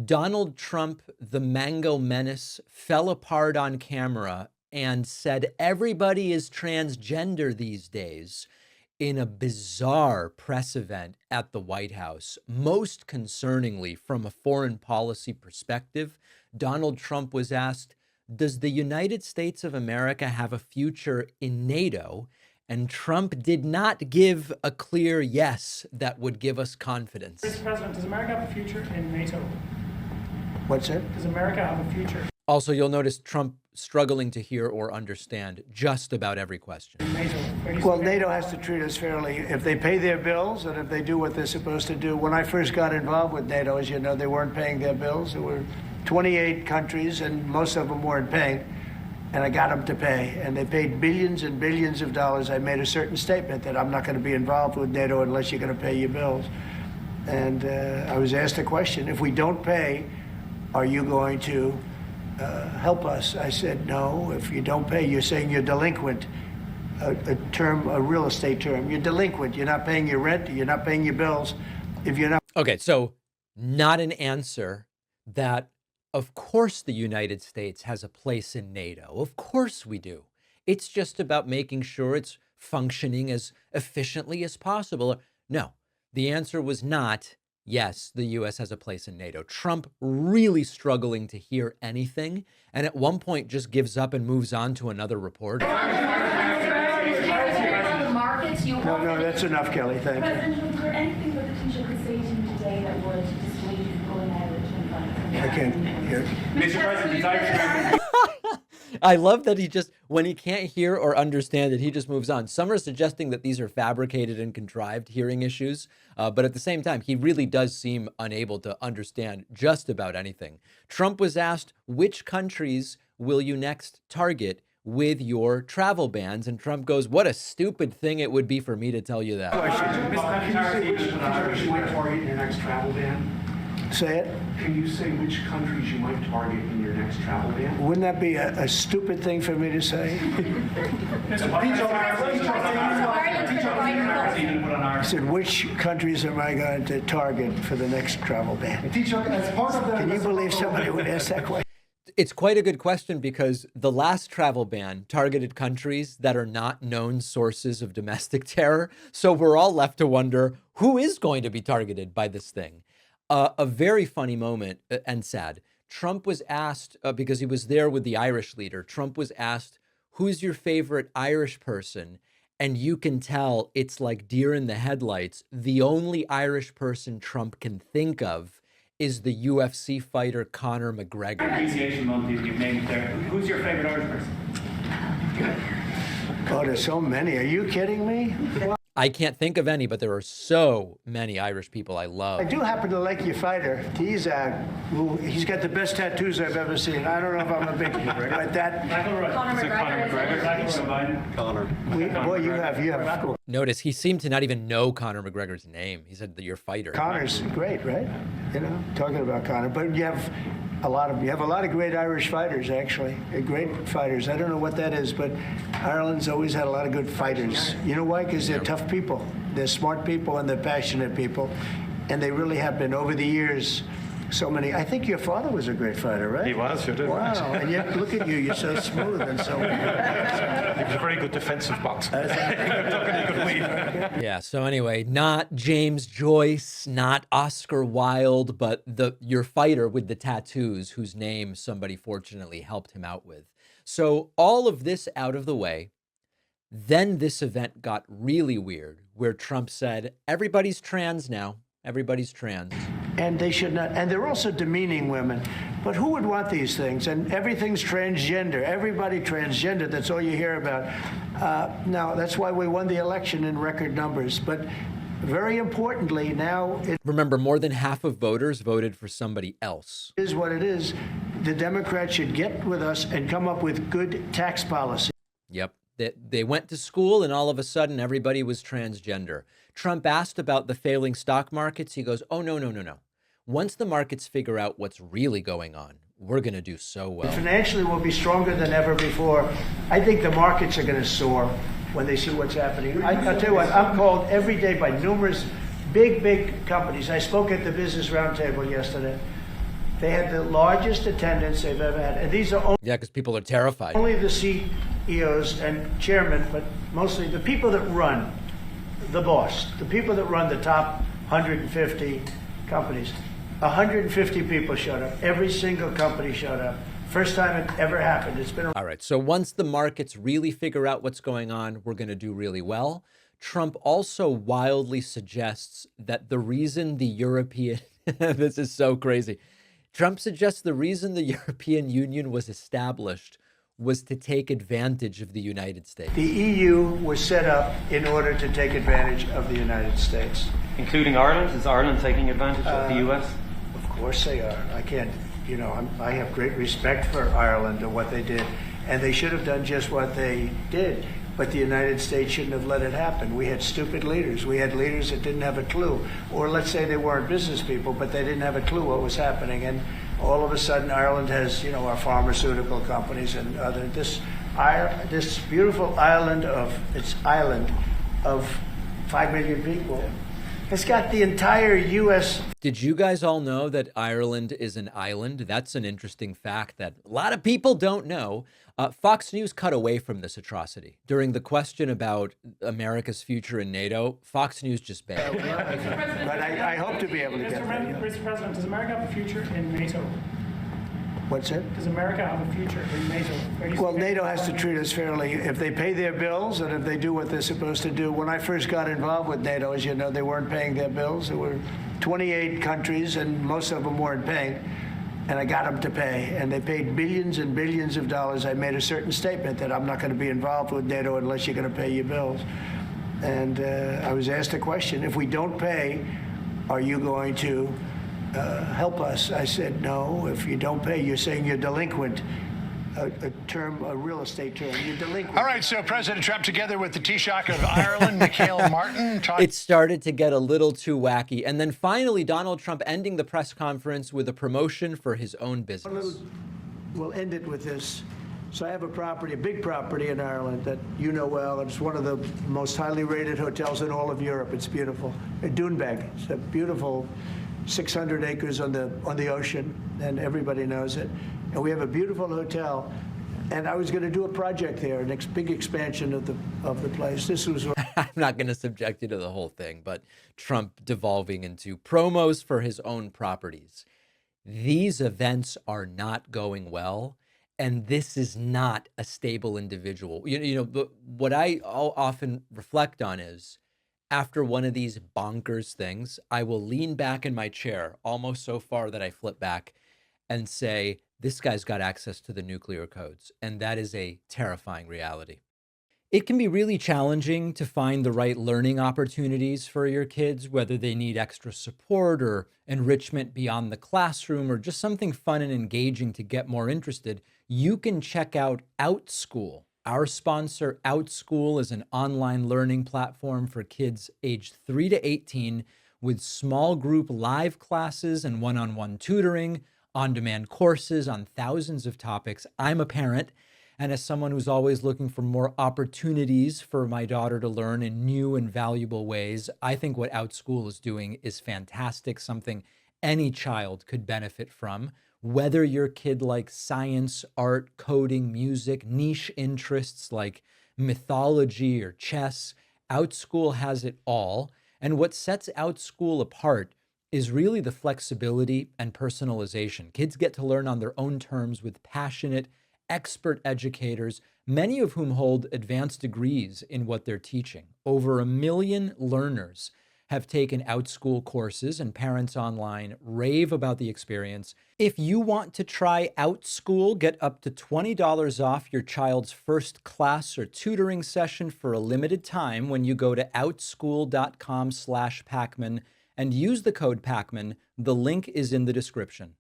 Donald Trump, the Mango Menace, fell apart on camera and said everybody is transgender these days in a bizarre press event at the White House. Most concerningly, from a foreign policy perspective, Donald Trump was asked, does the United States of America have a future in NATO? And Trump did not give a clear yes that would give us confidence. Mr. President, does America have a future in NATO? What's that? Does America have a future? Also, you'll notice Trump struggling to hear or understand just about every question. Well, NATO has to treat us fairly. If they pay their bills and if they do what they're supposed to do. When I first got involved with NATO, as you know, they weren't paying their bills. There were 28 countries, and most of them weren't paying. And I got them to pay. And they paid billions and billions of dollars. I made a certain statement that I'm not going to be involved with NATO unless you're going to pay your bills. And I was asked a question, if we don't pay, are you going to help us? I said, no, if you don't pay, you're saying you're delinquent. A real estate term. You're delinquent. You're not paying your rent. You're not paying your bills. If you're not. Okay, so not an answer that, of course, the United States has a place in NATO. Of course we do. It's just about making sure it's functioning as efficiently as possible. No, the answer was not, yes, the U.S. has a place in NATO. Trump really struggling to hear anything, and at one point just gives up and moves on to another reporter. No, that's enough, Kelly. Thank you. President, was there anything that the teacher could say to you today that would dissuade you from going ahead with I can't hear. Mr. President, I love that he just, when he can't hear or understand it, he just moves on. Some are suggesting that these are fabricated and contrived hearing issues, but at the same time, he really does seem unable to understand just about anything. Trump was asked, which countries will you next target with your travel bans? And Trump goes, what a stupid thing it would be for me to tell you that. Can you say which countries you might target in your next travel ban? Say it. Can you say which countries you might target in your next travel ban? Wouldn't that be a stupid thing for me to say? I said, which countries am I going to target for the next travel ban? Can you believe somebody would ask that question? It's quite a good question because the last travel ban targeted countries that are not known sources of domestic terror. So we're all left to wonder who is going to be targeted by this thing. A very funny moment and sad. Trump was asked, because he was there with the Irish leader, Trump was asked, who's your favorite Irish person? And you can tell it's like deer in the headlights. The only Irish person Trump can think of is the UFC fighter Conor McGregor. Appreciation Month you've named there. Who's your favorite Irish person? Oh, there's so many. Are you kidding me? I can't think of any, but there are so many Irish people I love. I do happen to like your fighter. He's got the best tattoos I've ever seen. I don't know if I'm a big but that. Boy, you have. Notice he seemed to not even know Conor McGregor's name. He said that your fighter. Conor's great, right? You know, talking about Conor, but you have a lot of great Irish fighters, actually. Great fighters. I don't know what that is, but Ireland's always had a lot of good fighters. You know why? Because they're tough people. They're smart people and they're passionate people, and they really have been over the years. So many. I think your father was a great fighter, right? He was, you did. Wow, and yet look at you. You're so smooth and so. He was a very good defensive boxer. Yeah. So anyway, not James Joyce, not Oscar Wilde, but your fighter with the tattoos, whose name somebody fortunately helped him out with. So all of this out of the way, then this event got really weird, where Trump said, "Everybody's trans now. Everybody's trans." And they should not, and they're also demeaning women. But who would want these things? And everything's transgender. Everybody transgender. That's all you hear about. Now, that's why we won the election in record numbers. But very importantly, now remember, more than half of voters voted for somebody else. Is what it is. The Democrats should get with us and come up with good tax policy. Yep. They went to school and all of a sudden everybody was transgender. Trump asked about the failing stock markets. He goes, oh, no. Once the markets figure out what's really going on, we're going to do so well. Financially, we'll be stronger than ever before. I think the markets are going to soar when they see what's happening. I'll tell you what, I'm called every day by numerous big companies. I spoke at the Business Roundtable yesterday. They had the largest attendance they've ever had. And these are Yeah, because people are terrified. only the CEOs and chairmen, but mostly the people that run, the boss, the people that run the top 150 companies. 150 people showed up. Every single company showed up. First time it ever happened. It's been All right, so once the markets really figure out what's going on, we're going to do really well. Trump also wildly suggests that the reason the European, this is so crazy. Trump suggests the reason the European Union was established was to take advantage of the United States. The EU was set up in order to take advantage of the United States. Including Ireland? Is Ireland taking advantage of the US? Of course they are. I can't, I have great respect for Ireland and what they did. And they should have done just what they did. But the United States shouldn't have let it happen. We had stupid leaders. We had leaders that didn't have a clue. Or let's say they weren't business people, but they didn't have a clue what was happening. And all of a sudden, Ireland has, our pharmaceutical companies and other, this beautiful island of 5 million people. It's got the entire U.S. Did you guys all know that Ireland is an island? That's an interesting fact that a lot of people don't know. Fox News cut away from this atrocity. During the question about America's future in NATO, Fox News just bailed. But I hope to be able to get that. Mr. President, does America have a future in NATO? What's it? Does America have a future in NATO? Well, NATO has to treat us fairly. If they pay their bills and if they do what they're supposed to do. When I first got involved with NATO, as you know, they weren't paying their bills. There were 28 countries, and most of them weren't paying. And I got them to pay, and they paid billions and billions of dollars. I made a certain statement that I'm not going to be involved with NATO unless you're going to pay your bills. And I was asked a question, if we don't pay, are you going to help us? I said, no, if you don't pay, you're saying you're delinquent. A real estate term. You're delinquent. All right, so President Trump, together with the Taoiseach of Ireland, Michael Martin, It started to get a little too wacky. And then finally, Donald Trump ending the press conference with a promotion for his own business. We'll end it with this. So I have a big property in Ireland that you know well. It's one of the most highly rated hotels in all of Europe. It's beautiful. Doonbeg. It's a beautiful 600 acres on the ocean, and everybody knows it. And we have a beautiful hotel. And I was going to do a project there, a big expansion of the place. This was. I'm not going to subject you to the whole thing, but Trump devolving into promos for his own properties. These events are not going well, and this is not a stable individual. What I often reflect on is, after one of these bonkers things, I will lean back in my chair, almost so far that I flip back, and say, this guy's got access to the nuclear codes, and that is a terrifying reality. It can be really challenging to find the right learning opportunities for your kids, whether they need extra support or enrichment beyond the classroom or just something fun and engaging to get more interested. You can check out Outschool. Our sponsor, Outschool, is an online learning platform for kids aged 3 to 18 with small group live classes and one-on-one tutoring, on-demand courses on thousands of topics. I'm a parent, and as someone who's always looking for more opportunities for my daughter to learn in new and valuable ways, I think what Outschool is doing is fantastic, something any child could benefit from. Whether your kid likes science, art, coding, music, niche interests like mythology or chess, Outschool has it all. And what sets Outschool apart is really the flexibility and personalization. Kids get to learn on their own terms with passionate, expert educators, many of whom hold advanced degrees in what they're teaching. Over 1 million learners have taken Outschool courses, and parents online rave about the experience. If you want to try Outschool, get up to $20 off your child's first class or tutoring session for a limited time when you go to outschool.com/Pacman and use the code Pacman. The link is in the description.